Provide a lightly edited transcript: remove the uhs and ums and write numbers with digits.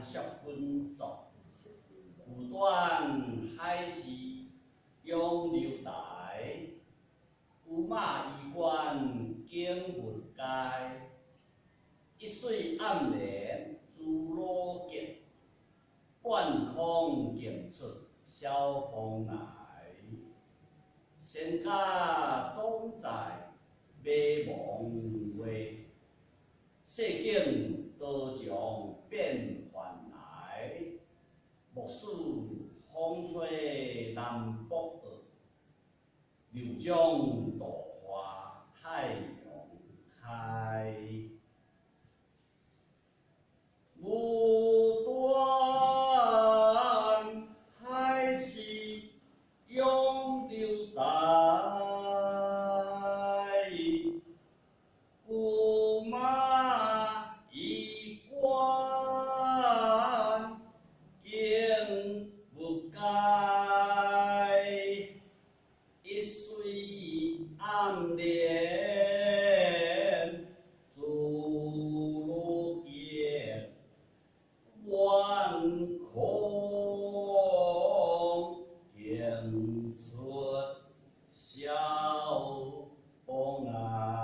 石君作，苦断海市永流台。有马衣冠景物街，一水暗帘珠罗结。半空镜出小风来，仙家总在马梦话。世景多将变幻来，莫使风吹南北恶。柳江稻花太阳开，无端海市永流台。古马衣冠景物街，一水暗帘珠罗结。万空镜出小风来。